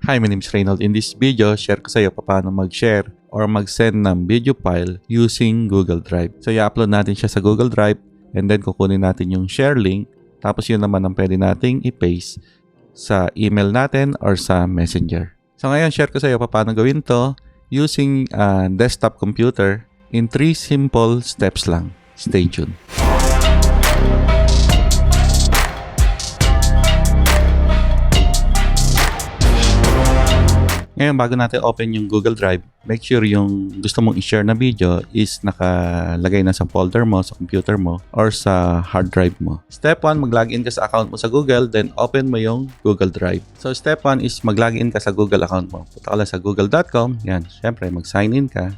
Hi, my name is Reynold. In this video, share ko sa iyo paano mag-share or mag-send ng video file using Google Drive. So, i-upload natin siya sa Google Drive and then kukunin natin yung share link. Tapos yun naman ang pwede nating i-paste sa email natin or sa Messenger. So, ngayon, share ko sa iyo paano gawin to using a desktop computer in 3 simple steps lang. Stay tuned. Ngayon, bago natin open yung Google Drive, make sure yung gusto mong i-share na video is nakalagay na sa folder mo, sa computer mo, or sa hard drive mo. Step 1, mag-login ka sa account mo sa Google, then open mo yung Google Drive. So, step 1 is mag-login ka sa Google account mo. Punta ka lang sa google.com. Yan, syempre, mag-sign in ka.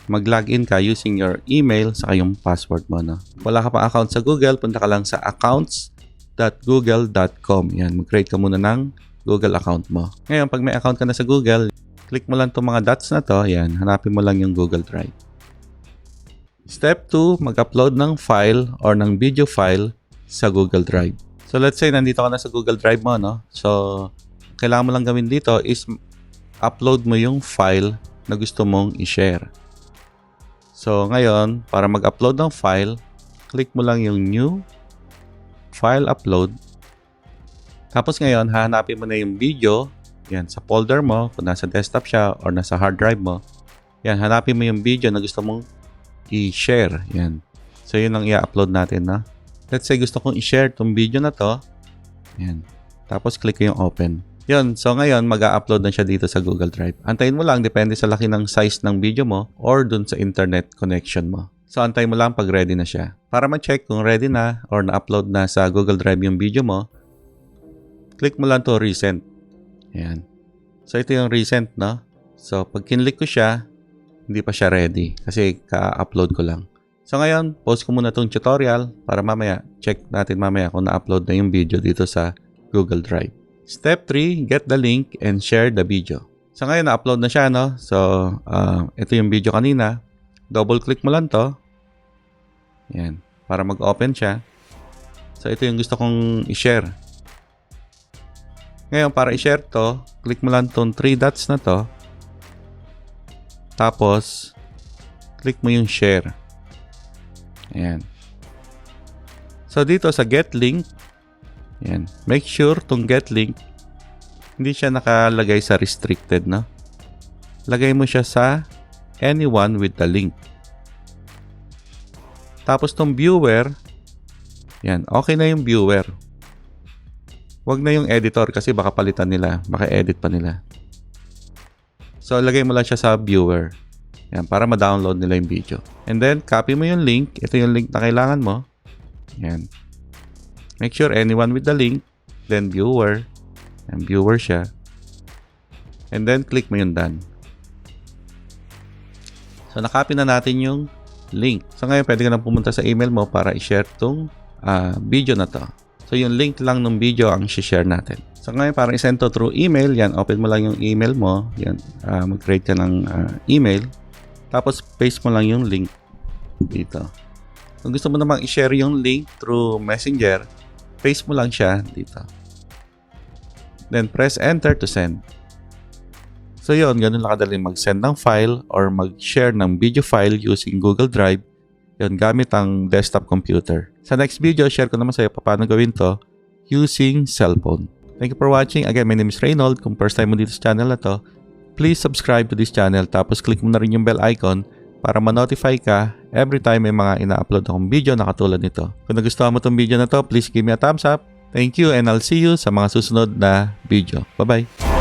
Mag-login ka using your email saka yung password mo. No? Wala ka pa account sa Google, punta ka lang sa accounts.google.com. Yan, mag-create ka muna ng Google account mo. Ngayon, pag may account ka na sa Google, click mo lang itong mga dots na to. Yan, hanapin mo lang yung Google Drive. Step 2, mag-upload ng file or ng video file sa Google Drive. So, let's say, nandito ka na sa Google Drive mo, no? So, kailangan mo lang gawin dito is upload mo yung file na gusto mong i-share. So, ngayon, para mag-upload ng file, click mo lang yung New File Upload. Tapos ngayon, hahanapin mo na yung video. Yan, sa folder mo, kung nasa desktop siya or nasa hard drive mo. Yan, hanapin mo yung video na gusto mong i-share. Yan. So, yun ang i-upload natin, na. Let's say, gusto kong i-share tong video na to. Yan. Tapos, click yung open. Yun. So, ngayon, mag-a-upload na siya dito sa Google Drive. Antayin mo lang, depende sa laki ng size ng video mo or dun sa internet connection mo. So, antayin mo lang pag ready na siya. Para ma-check kung ready na or na-upload na sa Google Drive yung video mo, click mo lang to recent. Ayan. So, ito yung recent, no? So, pag kinlik ko siya, hindi pa siya ready kasi ka-upload ko lang. So, ngayon, post ko muna itong tutorial para mamaya, check natin mamaya kung na-upload na yung video dito sa Google Drive. Step 3, get the link and share the video. So, ngayon, na-upload na siya, no? So, ito yung video kanina. Double-click mo lang to. Ayan. Para mag-open siya. So, ito yung gusto kong i-share. Ngayon, para i-share to, click mo lang itong 3 dots na to. Tapos, click mo yung share. Ayan. So, dito sa get link, ayan, make sure itong get link, hindi siya nakalagay sa restricted, no? Lagay mo siya sa anyone with the link. Tapos itong viewer, ayan, okay na yung viewer. Wag na yung editor kasi baka palitan nila. Baka edit pa nila. So, lagay mo lang siya sa viewer. Yan, para ma-download nila yung video. And then, copy mo yung link. Ito yung link na kailangan mo. Yan. Make sure anyone with the link. Then, viewer. Yan, viewer siya. And then, click mo yung done. So, nakopy na natin yung link. So, ngayon, pwede ka na pumunta sa email mo para i-share tong video na to. So, yung link lang ng video ang i-share natin. So, ngayon, parang i-send to through email. Yan, open mo lang yung email mo. Yan, mag-create ka ng email. Tapos, paste mo lang yung link dito. Kung gusto mo namang i-share yung link through Messenger, paste mo lang siya dito. Then, press enter to send. So, yun, ganun lang kadali mag-send ng file or mag-share ng video file using Google Drive. Yun, gamit ang desktop computer. Sa next video, share ko naman sa iyo paano gawin to using cellphone. Thank you for watching. Again, my name is Reynold. Kung first time mo dito sa channel na to, please subscribe to this channel. Tapos click mo na rin yung bell icon para ma-notify ka every time may mga ina-upload akong video na katulad nito. Kung nagustuhan mo itong video na to, please give me a thumbs up. Thank you and I'll see you sa mga susunod na video. Bye-bye!